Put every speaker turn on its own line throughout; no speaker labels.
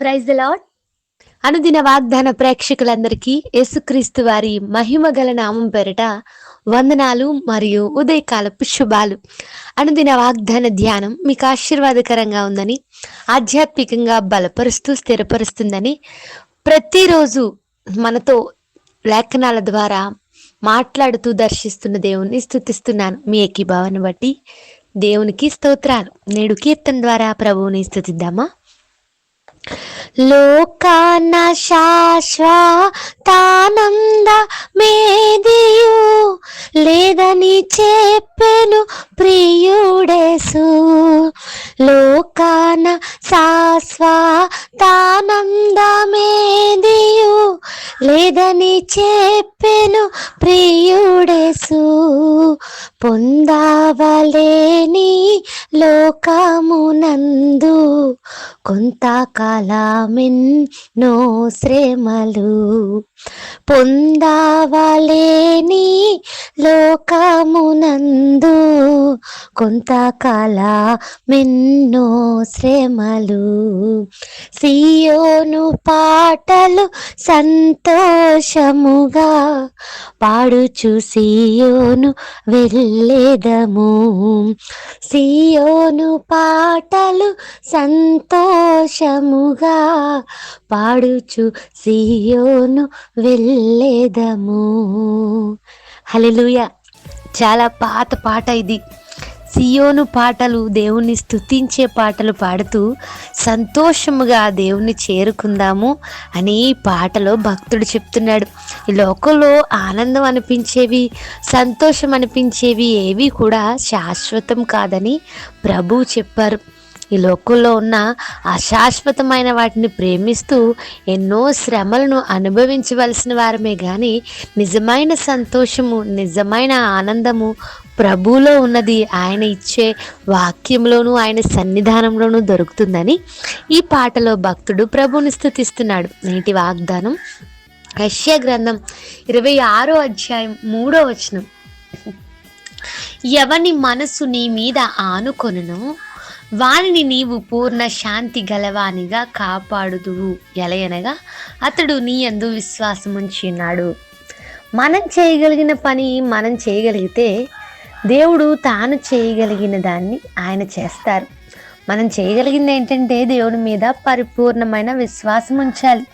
Praise the lord. అనుదిన వాగ్దాన ప్రేక్షకులందరికీ యేసుక్రీస్తు వారి మహిమ గల నామం పేరిట వందనాలు మరియు ఉదయకాలపు శుభాలు. అనుదిన వాగ్దాన ధ్యానం మీకు ఆశీర్వాదకరంగా ఉందని, ఆధ్యాత్మికంగా బలపరుస్తూ స్థిరపరుస్తుందని, ప్రతిరోజు మనతో లేఖనాల ద్వారా మాట్లాడుతూ దర్శిస్తున్న దేవుణ్ణి స్తుతిస్తున్నాను. మీ ఏకీభావాన్ని బట్టి దేవునికి స్తోత్రాలు. నేడు కీర్తన ద్వారా ప్రభువుని స్తుతిద్దామా? లోకాన శాశ్వతానంద మేదియు లేదని చెప్పెను ప్రియుడేసు. లోకాన శాశ్వతానంద మేదియు లేదని చెప్పెను ప్రియుడేసు. పొందవలేని లోకమునందు కొంతకాలమెన్నో శ్రమలు, పొందవలేని లోకమునందు కొంతకాలమెన్నో శ్రమలు. సియోను పాటలు సంతోషముగా పాడుచు సియోను వెళ్ళేదము. సియోను పాటలు సంతోషముగా పాడుచు సియోను వెళ్ళేదము. హల్లెలూయా. చాలా పాత పాట ఇది. సియోను పాటలు, దేవుణ్ణి స్తుతించే పాటలు పాడుతూ సంతోషముగా దేవుణ్ణి చేరుకుందాము అని ఈ పాటలో భక్తుడు చెప్తున్నాడు. ఈ లోకంలో ఆనందం అనిపించేవి, సంతోషం అనిపించేవి ఏవి కూడా శాశ్వతం కాదని ప్రభువు చెప్పారు. ఈ లోకంలో ఉన్న అశాశ్వతమైన వాటిని ప్రేమిస్తూ ఎన్నో శ్రమలను అనుభవించవలసిన వారమే కానీ నిజమైన సంతోషము, నిజమైన ఆనందము ప్రభువులో ఉన్నది. ఆయన ఇచ్చే వాక్యంలోనూ ఆయన సన్నిధానంలోనూ దొరుకుతుందని ఈ పాటలో భక్తుడు ప్రభువుని స్తుతిస్తున్నాడు. నేటి వాగ్దానం యెషయా గ్రంథం 26వ అధ్యాయం 3వ వచనం. ఎవని మనసు నీ మీద ఆనుకొనునో వానిని నీవు పూర్ణ శాంతి గలవానిగా కాపాడుదువు, ఎలయనగా అతడు నీ యందు విశ్వాసం ఉంచి ఉన్నాడు. మనం చేయగలిగిన పని మనం చేయగలిగితే దేవుడు తాను చేయగలిగిన దాన్ని ఆయన చేస్తారు. మనం చేయగలిగింది ఏంటంటే దేవుని మీద పరిపూర్ణమైన విశ్వాసం ఉంచాలి.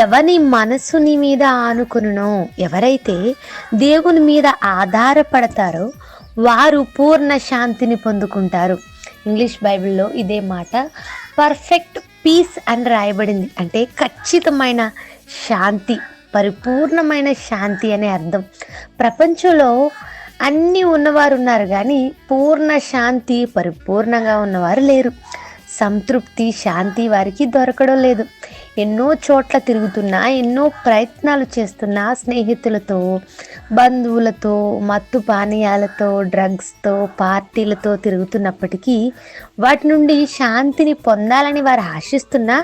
ఎవని మనసుని మీద ఆనుకునునో, ఎవరైతే దేవుని మీద ఆధారపడతారో వారు పూర్ణ శాంతిని పొందుకుంటారు. ఇంగ్లీష్ బైబిల్లో ఇదే మాట పర్ఫెక్ట్ పీస్ అని రాయబడింది. అంటే ఖచ్చితమైన శాంతి, పరిపూర్ణమైన శాంతి అనే అర్థం. ప్రపంచంలో అన్నీ ఉన్నవారు ఉన్నారు కానీ పూర్ణ శాంతి, పరిపూర్ణంగా ఉన్నవారు లేరు. సంతృప్తి, శాంతి వారికి దొరకడం లేదు. ఎన్నో చోట్ల తిరుగుతున్నా, ఎన్నో ప్రయత్నాలు చేస్తున్నా, స్నేహితులతో, బంధువులతో, మత్తు పానీయాలతో, డ్రగ్స్తో, పార్టీలతో తిరుగుతున్నప్పటికీ వాటి నుండి శాంతిని పొందాలని వారు ఆశిస్తున్నా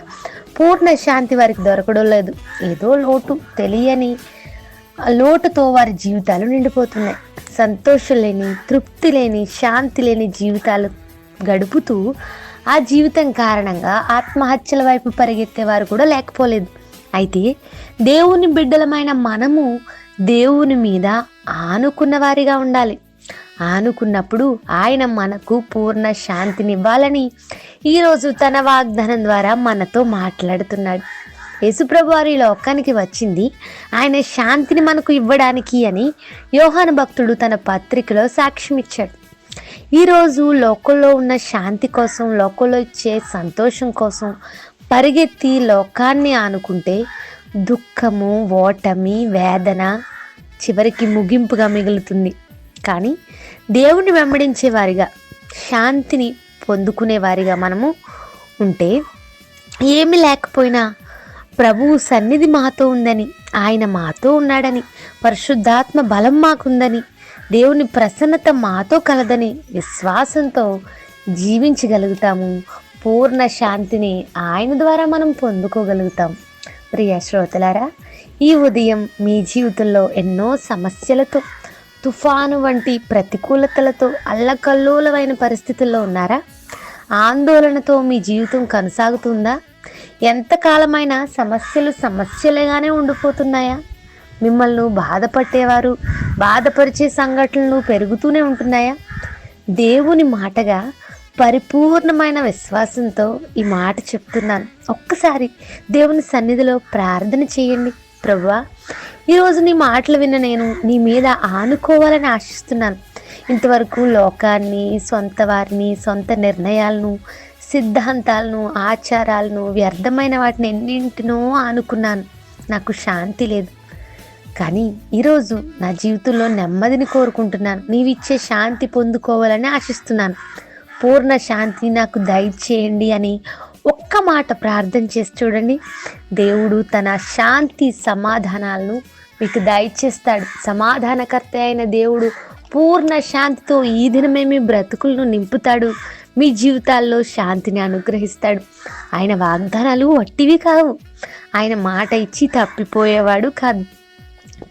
పూర్ణ శాంతి వారికి దొరకడం లేదు. ఏదో లోటు, తెలియని లోటుతో వారి జీవితాలు నిండిపోతున్నాయి. సంతోషం లేని, తృప్తి లేని, శాంతి లేని జీవితాలు గడుపుతూ ఆ జీవితం కారణంగా ఆత్మహత్యల వైపు పరిగెత్తే వారు కూడా లేకపోలేదు. అయితే దేవుని బిడ్డలమైన మనము దేవుని మీద ఆనుకున్న వారిగా ఉండాలి. ఆనుకున్నప్పుడు ఆయన మనకు పూర్ణ శాంతినివ్వాలని ఈరోజు తన వాగ్దానం ద్వారా మనతో మాట్లాడుతున్నాడు. యేసుప్రభు వారు ఈ లోకానికి వచ్చింది ఆయన శాంతిని మనకు ఇవ్వడానికి అని యోహాను భక్తుడు తన పత్రికలో సాక్ష్యం ఇచ్చాడు. ఈరోజు లోకంలో ఉన్న శాంతి కోసం, లోకంలో ఇచ్చే సంతోషం కోసం పరిగెత్తి లోకాన్ని ఆనుకుంటే దుఃఖము, ఓటమి, వేదన చివరికి ముగింపుగా మిగులుతుంది. కానీ దేవుని వెంబడించే వారిగా, శాంతిని పొందుకునే వారిగా మనము ఉంటే ఏమి లేకపోయినా ప్రభువు సన్నిధి మాతో ఉందని, ఆయన మాతో ఉన్నాడని, పరిశుద్ధాత్మ బలం మాకుందని, దేవుని ప్రసన్నత మాతో కలదని విశ్వాసంతో జీవించగలుగుతాము. పూర్ణ శాంతిని ఆయన ద్వారా మనం పొందుకోగలుగుతాం. ప్రియ శ్రోతలారా, ఈ ఉదయం మీ జీవితంలో ఎన్నో సమస్యలతో, తుఫాను వంటి ప్రతికూలతలతో, అల్లకల్లోలమైన పరిస్థితుల్లో ఉన్నారా? ఆందోళనతో మీ జీవితం కొనసాగుతుందా? ఎంతకాలమైనా సమస్యలు సమస్యలుగానే ఉండిపోతున్నాయా? మిమ్మల్ని బాధపరిచే సంఘటనలు పెరుగుతూనే ఉంటున్నాయా? దేవుని మాటగా పరిపూర్ణమైన విశ్వాసంతో ఈ మాట చెప్తున్నాను. ఒక్కసారి దేవుని సన్నిధిలో ప్రార్థన చేయండి. ప్రభువా, ఈరోజు నీ మాటలు విన్న నేను నీ మీద ఆనుకోవాలని ఆశిస్తున్నాను. ఇంతవరకు లోకాన్ని, సొంత వారిని, సొంత నిర్ణయాలను, సిద్ధాంతాలను, ఆచారాలను, వ్యర్థమైన వాటిని ఎన్నింటినో ఆనుకున్నాను. నాకు శాంతి లేదు. కానీ ఈరోజు నా జీవితంలో నెమ్మదిని కోరుకుంటున్నాను. నీవిచ్చే శాంతి పొందుకోవాలని ఆశిస్తున్నాను. పూర్ణ శాంతి నాకు దయచేయండి అని ఒక్క మాట ప్రార్థన చేసి చూడండి. దేవుడు తన శాంతి సమాధానాలను మీకు దయచేస్తాడు. సమాధానకర్త అయిన దేవుడు పూర్ణ శాంతితో ఈ దినమే మీ బ్రతుకులను నింపుతాడు. మీ జీవితాల్లో శాంతిని అనుగ్రహిస్తాడు. ఆయన వాగ్దానాలు వట్టివి కావు. ఆయన మాట ఇచ్చి తప్పిపోయేవాడు కాదు.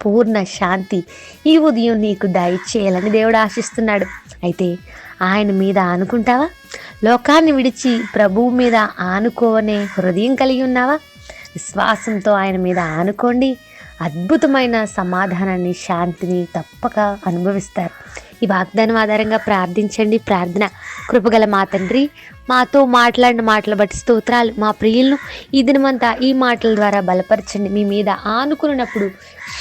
పూర్ణ శాంతి ఈ ఉదయం నీకు దయచేయాలని దేవుడు ఆశిస్తున్నాడు. అయితే ఆయన మీద ఆనుకుంటావా? లోకాన్ని విడిచి ప్రభువు మీద ఆనుకోవనే హృదయం కలిగి ఉన్నావా? విశ్వాసంతో ఆయన మీద ఆనుకోండి. అద్భుతమైన సమాధానాన్ని, శాంతిని తప్పక అనుభవిస్తారు. ఈ వాగ్దానం ఆధారంగా ప్రార్థించండి. ప్రార్థన: కృపగల మా తండ్రి, మాతో మాట్లాడిన మాటలు బట్టి స్తోత్రాలు. మా ప్రియులను ఈ దినమంతా ఈ మాటల ద్వారా బలపరచండి. మీ మీద ఆనుకున్నప్పుడు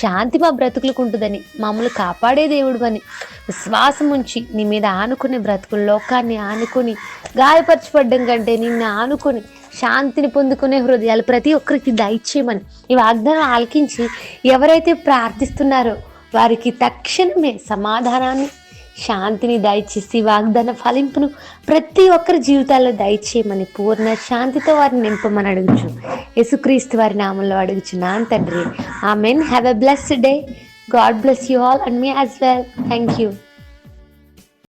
శాంతి మా బ్రతుకులకు ఉంటుందని, మమ్మల్ని కాపాడే దేవుడు అని విశ్వాసం ఉంచి నీ మీద ఆనుకునే బ్రతుకులు, లోకాన్ని ఆనుకొని గాయపరచబడ్డం కంటే నిన్ను ఆనుకొని శాంతిని పొందుకునే హృదయాలు ప్రతి ఒక్కరికి దయచేయమని ఈ వాగ్దానం ఆలకించి ఎవరైతే ప్రార్థిస్తున్నారో వారికి తక్షణమే సమాధానాన్ని, శాంతిని దయచేసి వాగ్దాన ఫలింపును ప్రతి ఒక్కరి జీవితాల్లో దయచేయమని పూర్ణ శాంతితో వారిని నింపమని అడుగుచు యేసుక్రీస్తు వారి నామంలో అడుగుచున్నాను తండ్రి. Amen. Have a blessed day. God bless you all and me as well. Thank you.